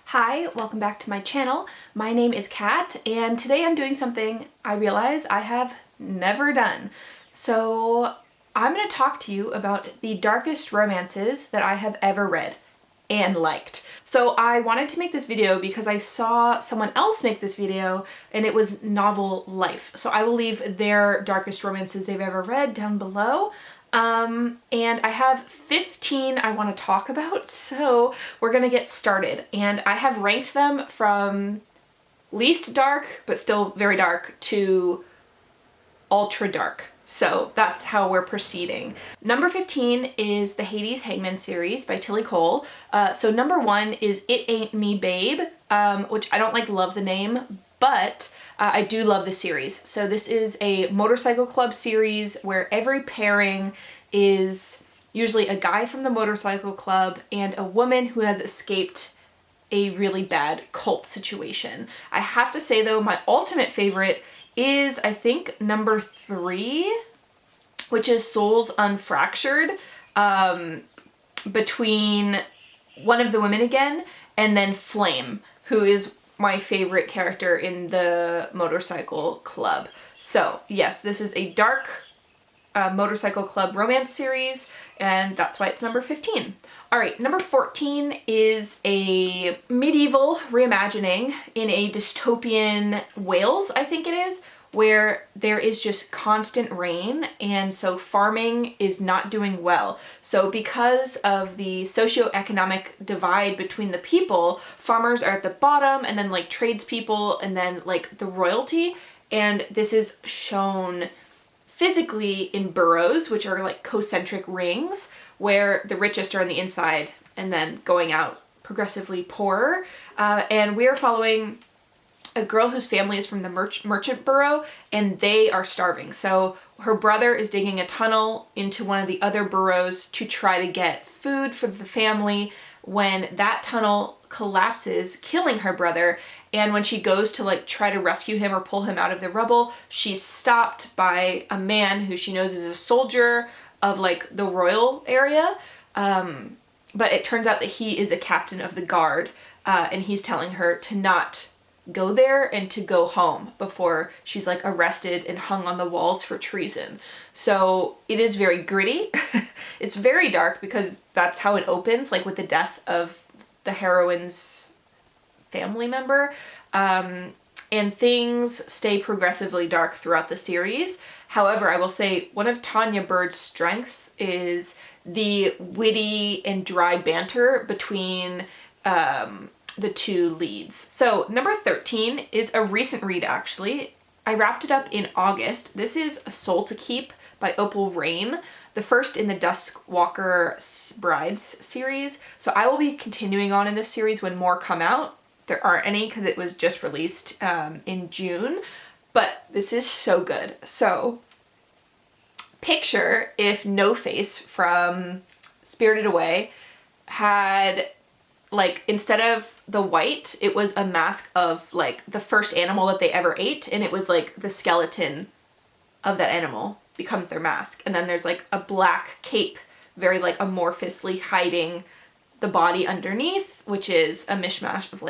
Hi, welcome back to my channel. My name is Kat, and today I'm doing something I realize I have never done. So I'm going to talk to you about the darkest romances that I have ever read and liked. So I wanted to make this video because I saw someone else make this video and it was Novel Life. So I will leave their darkest romances they've ever read down below. And I have 15 I want to talk about, so we're gonna get started. And I have ranked them from least dark, but still very dark, to ultra dark. So that's how we're proceeding. Number 15 is the Hades Hangmen series by Tillie. So number 1 is It Ain't Me Babe, which I don't love the name, but I do love the series. So this is a motorcycle club series where every pairing is usually a guy from the motorcycle club and a woman who has escaped a really bad cult situation. I have to say though, my ultimate favorite is, I think, number 3, which is Souls Unfractured, between one of the women again and then Flame, who is my favorite character in the motorcycle club. So yes, this is a dark motorcycle club romance series, and that's why it's number 15. All right, number 14 is a medieval reimagining in a dystopian Wales, I think it is, where there is just constant rain, and so farming is not doing well. So because of the socioeconomic divide between the people, farmers are at the bottom, and then tradespeople, and then the royalty, and this is shown physically in boroughs, which are concentric rings, where the richest are on the inside and then going out progressively poorer. And we are following a girl whose family is from the merchant borough, and they are starving. So her brother is digging a tunnel into one of the other boroughs to try to get food for the family, when that tunnel collapses, killing her brother. And when she goes to try to rescue him or pull him out of the rubble, she's stopped by a man who she knows is a soldier of the royal area. But it turns out that he is a captain of the guard, and he's telling her to not go there and to go home before she's arrested and hung on the walls for treason. So it is very gritty. It's very dark because that's how it opens, with the death of the heroine's family member. And things stay progressively dark throughout the series. However, I will say one of Tanya Bird's strengths is the witty and dry banter between the two leads. So number 13 is a recent read, actually. I wrapped it up in August. This is A Soul to Keep by Opal, Reyne, the first in the Duskwalker Brides series. So I will be continuing on in this series when more come out. There aren't any because it was just released in June, but this is so good. So picture if No Face from Spirited Away had instead of the white, it was a mask of the first animal that they ever ate, and it was the skeleton of that animal becomes their mask. And then there's a black cape, very amorphously hiding the body underneath, which is a mishmash of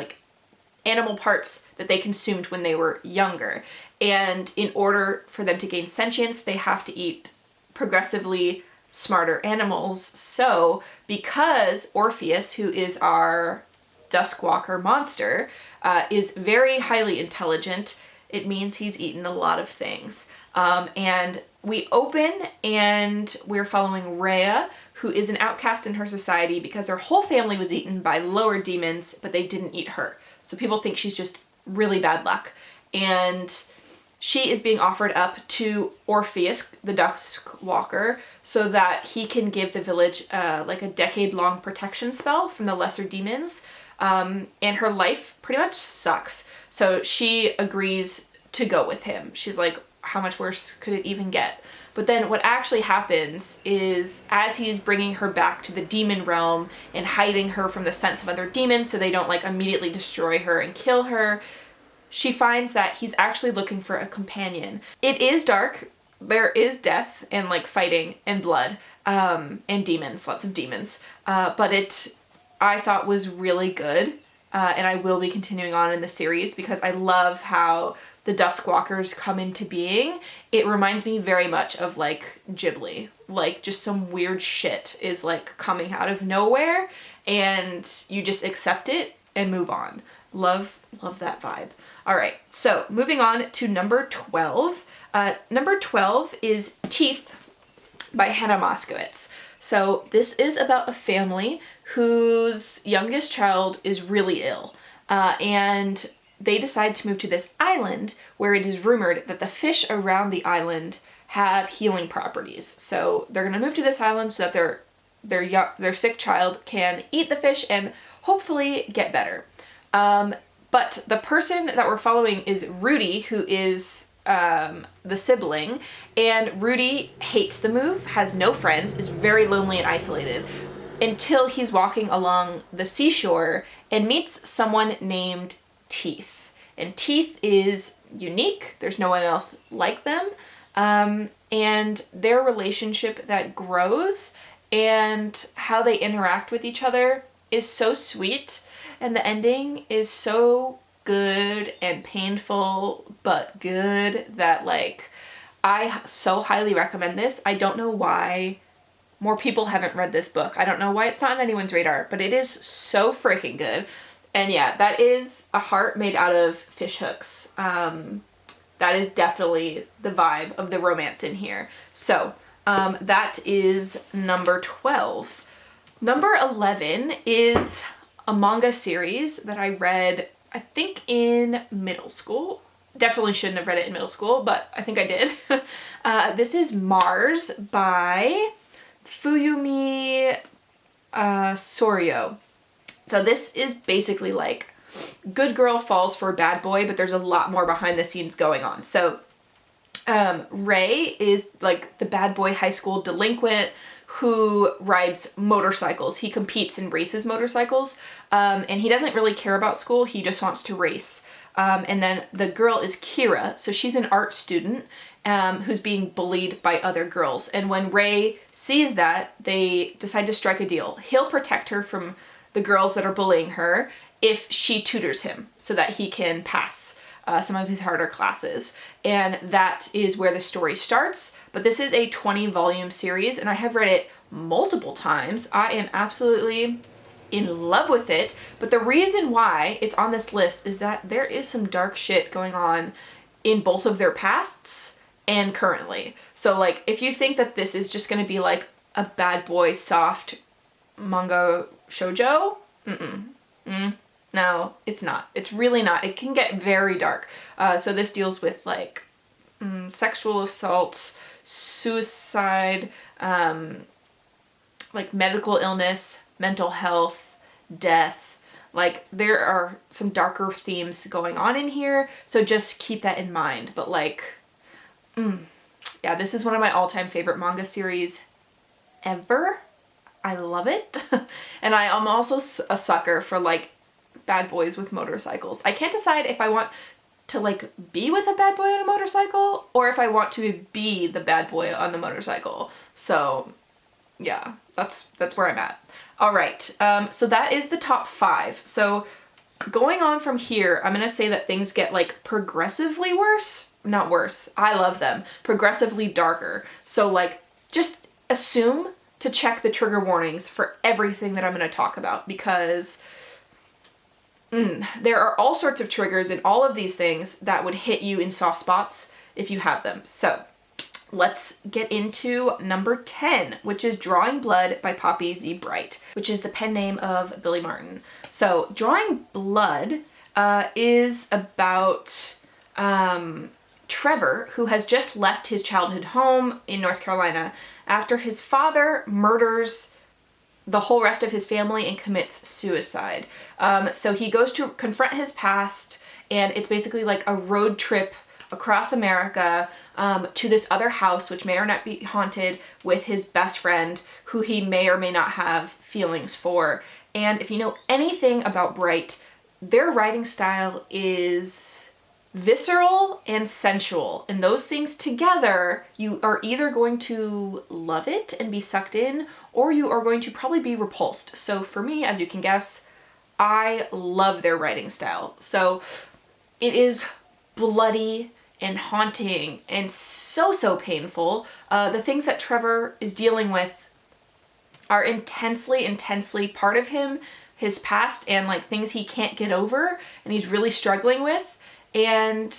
animal parts that they consumed when they were younger. And in order for them to gain sentience, they have to eat progressively smarter animals. So because Orpheus, who is our Duskwalker monster, is very highly intelligent, it means he's eaten a lot of things. And we open and we're following Rhea, who is an outcast in her society because her whole family was eaten by lower demons, but they didn't eat her. So people think she's just really bad luck. And she is being offered up to Orpheus, the Duskwalker, so that he can give the village a decade-long protection spell from the lesser demons. And her life pretty much sucks. So she agrees to go with him. She's like, how much worse could it even get? But then what actually happens is, as he's bringing her back to the demon realm and hiding her from the scents of other demons so they don't immediately destroy her and kill her, she finds that he's actually looking for a companion. It is dark. There is death and fighting and blood, and demons, lots of demons. But it, I thought, was really good. and I will be continuing on in the series because I love how the Duskwalkers come into being. It reminds me very much of like Ghibli, like just some weird shit is like coming out of nowhere and you just accept it and move on. Love that vibe. All right, so moving on to number 12. Number 12 is Teeth by Hannah Moskowitz. So this is about a family whose youngest child is really ill, and they decide to move to this island where it is rumored that the fish around the island have healing properties. So they're gonna move to this island so that their sick child can eat the fish and hopefully get better. But the person that we're following is Rudy, who is the sibling, and Rudy hates the move, has no friends, is very lonely and isolated until he's walking along the seashore and meets someone named Teeth. And Teeth is unique. There's no one else like them. And their relationship that grows and how they interact with each other is so sweet. And the ending is so good and painful, but good that like, I so highly recommend this. I don't know why more people haven't read this book. I don't know why it's not on anyone's radar, but it is so freaking good. And yeah, that is a heart made out of fish hooks. That is definitely the vibe of the romance in here. So that is number 12. Number 11 is a manga series that I read, I think in middle school. Definitely shouldn't have read it in middle school, but I think I did. This is Mars by Fuyumi Soryo. So this is basically like good girl falls for a bad boy, but there's a lot more behind the scenes going on. So Ray is like the bad boy high school delinquent who rides motorcycles. He competes and races motorcycles, and he doesn't really care about school. He just wants to race. And then the girl is Kira. So she's an art student who's being bullied by other girls. And when Ray sees that, they decide to strike a deal. He'll protect her from the girls that are bullying her if she tutors him so that he can pass some of his harder classes. And that is where the story starts. But this is a 20-volume series, and I have read it multiple times. I am absolutely in love with it. But the reason why it's on this list is that there is some dark shit going on in both of their pasts and currently. So like, if you think that this is just going to be like a bad boy soft manga shoujo, no, it's not. It's really not. It can get very dark. So this deals with like sexual assault, suicide, like medical illness, mental health, death. Like there are some darker themes going on in here. So just keep that in mind. But like, yeah, this is one of my all-time favorite manga series ever. I love it. And I am also a sucker for like bad boys with motorcycles. I can't decide if I want to like be with a bad boy on a motorcycle or if I want to be the bad boy on the motorcycle. So yeah, that's where I'm at. All right, so that is the top 5. So going on from here, I'm gonna say that things get like progressively worse. Not worse, I love them. Progressively darker. So like just assume to check the trigger warnings for everything that I'm gonna talk about, because there are all sorts of triggers in all of these things that would hit you in soft spots if you have them. So let's get into number 10, which is Drawing Blood by Poppy Z. Brite, which is the pen name of Billy Martin. So Drawing Blood is about Trevor, who has just left his childhood home in North Carolina after his father murders the whole rest of his family and commits suicide. So he goes to confront his past, and it's basically like a road trip across America to this other house, which may or not be haunted, with his best friend, who he may or may not have feelings for. And if you know anything about Brite, their writing style is visceral and sensual, and those things together, you are either going to love it and be sucked in, or you are going to probably be repulsed. So for me, as you can guess, I love their writing style. So it is bloody and haunting and so painful. The things that Trevor is dealing with are intensely part of him, his past, and like things he can't get over and he's really struggling with. And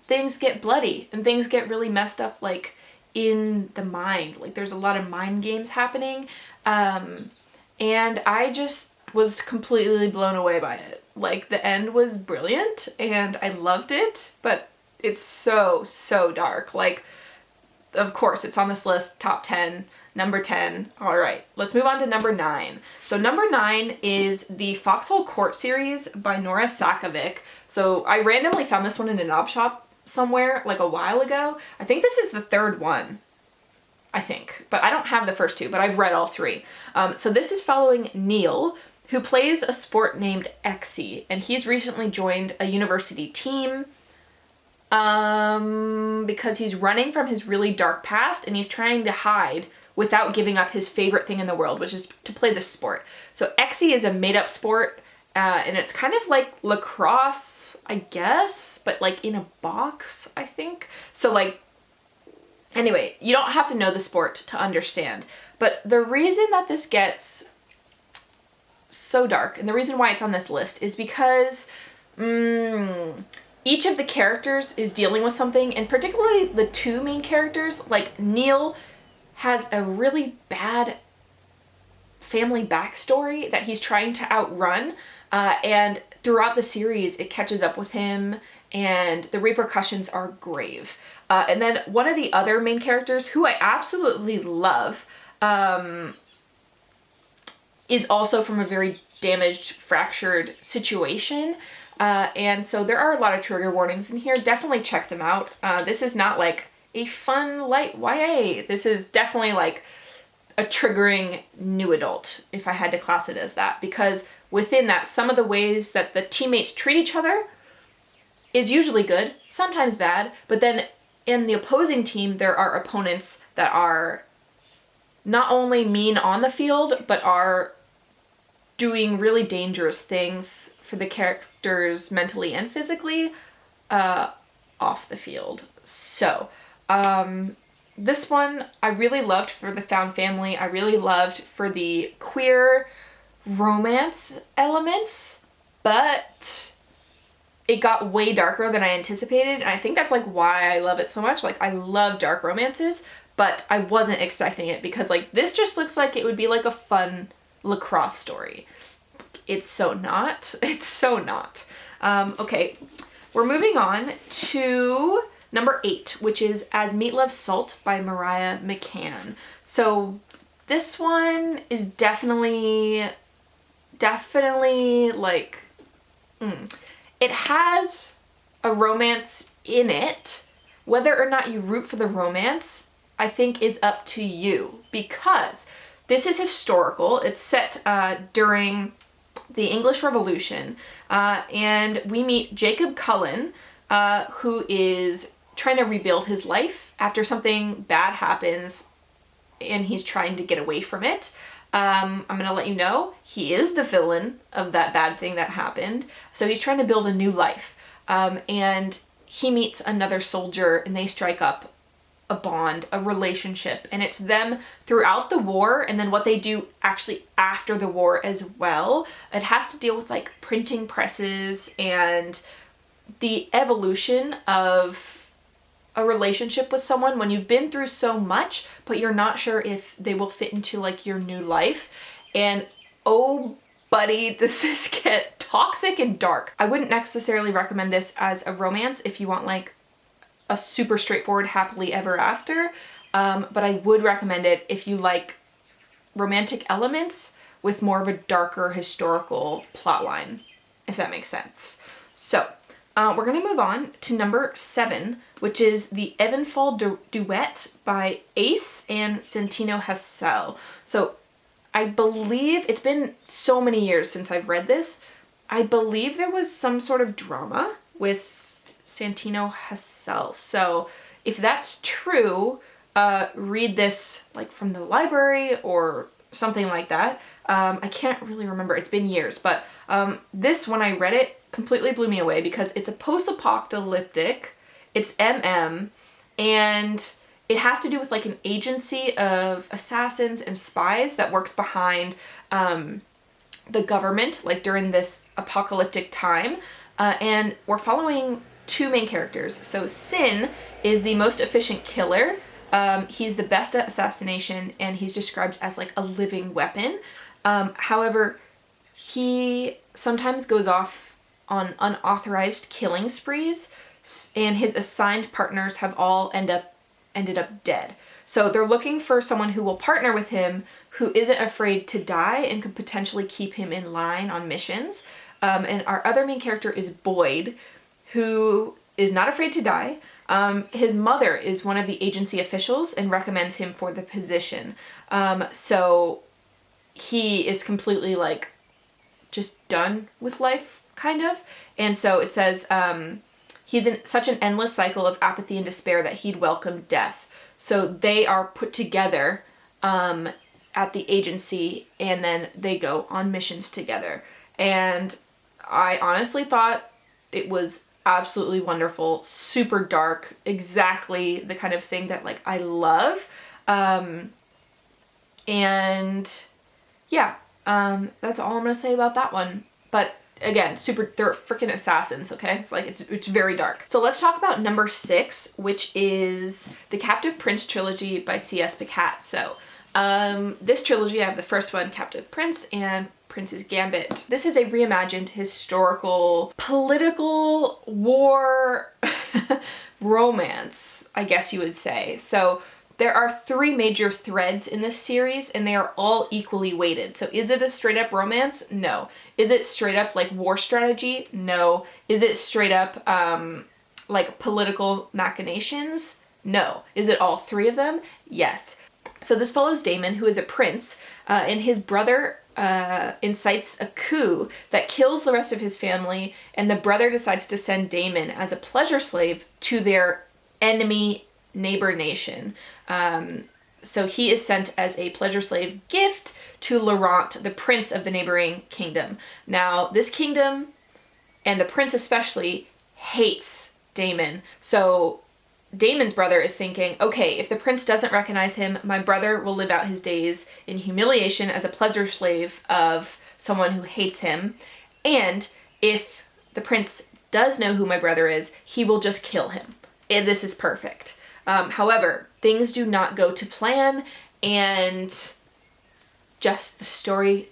things get bloody and things get really messed up, like in the mind. Like there's a lot of mind games happening. And I just was completely blown away by it. Like the end was brilliant and I loved it, but it's so dark. Like, of course, it's on this list, top 10, number 10. All right, let's move on to number 9. So number 9 is the Foxhole Court series by Nora Sakavic. So I randomly found this one in an op shop somewhere like a while ago. I think this is the third one, I think, but I don't have the first two, but I've read all 3. So this is following Neil, who plays a sport named Exy, and he's recently joined a university team because he's running from his really dark past and he's trying to hide without giving up his favorite thing in the world, which is to play this sport. So Exy is a made-up sport, and it's kind of like lacrosse, I guess, but like in a box, I think. So like, anyway, you don't have to know the sport to understand, but the reason that this gets so dark and the reason why it's on this list is because each of the characters is dealing with something, and particularly the 2 main characters, like Neil has a really bad family backstory that he's trying to outrun, and throughout the series it catches up with him and the repercussions are grave. And then one of the other main characters, who I absolutely love, is also from a very damaged, fractured situation. And so there are a lot of trigger warnings in here. Definitely check them out. This is not like a fun, light YA. This is definitely like a triggering new adult, if I had to class it as that. Because within that, some of the ways that the teammates treat each other is usually good, sometimes bad. But then in the opposing team, there are opponents that are not only mean on the field, but are doing really dangerous things for the characters mentally and physically off the field. So this one I really loved for the found family. I really loved for the queer romance elements, but it got way darker than I anticipated, and I think that's like why I love it so much. Like I love dark romances, but I wasn't expecting it because like this just looks like it would be like a fun lacrosse story. It's so not. It's so not. Okay, we're moving on to number 8, which is As Meat Loves Salt by Mariah McCann. So this one is definitely like, it has a romance in it. Whether or not you root for the romance, I think is up to you, because this is historical. It's set during the English Revolution, and we meet Jacob Cullen, who is trying to rebuild his life after something bad happens and he's trying to get away from it. I'm gonna let you know, he is the villain of that bad thing that happened. So he's trying to build a new life. And he meets another soldier and they strike up a bond, a relationship, and it's them throughout the war and then what they do actually after the war as well. It has to deal with like printing presses and the evolution of a relationship with someone when you've been through so much, but you're not sure if they will fit into like your new life. And oh buddy, does this get toxic and dark. I wouldn't necessarily recommend this as a romance if you want like a super straightforward happily ever after, but I would recommend it if you like romantic elements with more of a darker historical plotline, if that makes sense. So we're gonna move on to number 7, which is the Evenfall duet by Ais and Santino Hassell. So I believe, it's been so many years since I've read this, I believe there was some sort of drama with Santino Hassell. So if that's true, read this like from the library or something like that. I can't really remember. It's been years, but this, when I read it, completely blew me away because it's a post-apocalyptic, it's MM, and it has to do with like an agency of assassins and spies that works behind the government, like during this apocalyptic time. And we're following two main characters. So Sin is the most efficient killer. He's the best at assassination, and he's described as like a living weapon. However, he sometimes goes off on unauthorized killing sprees, and his assigned partners have all ended up dead. So they're looking for someone who will partner with him, who isn't afraid to die and could potentially keep him in line on missions. And our other main character is Boyd, who is not afraid to die. His mother is one of the agency officials and recommends him for the position. So he is completely like just done with life, kind of. And so it says he's in such an endless cycle of apathy and despair that he'd welcome death. So they are put together at the agency, and then they go on missions together. And I honestly thought it was absolutely wonderful, super dark, exactly the kind of thing that like I love. And yeah, that's all I'm gonna say about that one. But again, they're freaking assassins, okay? It's like, it's very dark. So let's talk about number 6, which is the Captive Prince trilogy by C.S. Pacat. So this trilogy, I have the first one, Captive Prince, and Prince's Gambit. This is a reimagined historical, political war romance, I guess you would say. So there are 3 major threads in this series, and they are all equally weighted. So is it a straight up romance? No. Is it straight up like war strategy? No. Is it straight up like political machinations? No. Is it all 3 of them? Yes. So this follows Damon, who is a prince, and his brother incites a coup that kills the rest of his family, and the brother decides to send Damon as a pleasure slave to their enemy neighbor nation. So he is sent as a pleasure slave gift to Laurent, the prince of the neighboring kingdom. Now, this kingdom, and the prince especially, hates Damon. So Damon's brother is thinking, okay, if the prince doesn't recognize him, my brother will live out his days in humiliation as a pleasure slave of someone who hates him. And if the prince does know who my brother is, he will just kill him. And this is perfect. However, things do not go to plan, and just the story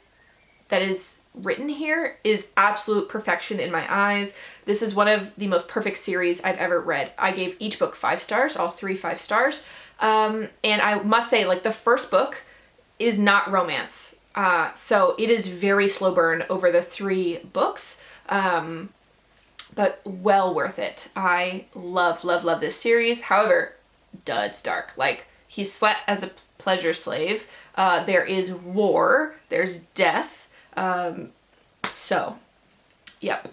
that is written here is absolute perfection in my eyes. This is one of the most perfect series I've ever read. I gave each book 5 stars, all 3 5 stars. And I must say, like, the first book is not romance. So it is very slow burn over the 3 books. But well worth it. I love, love, love this series. However, it's dark. Like, he's slept as a pleasure slave. There is war. There's death. So, yep.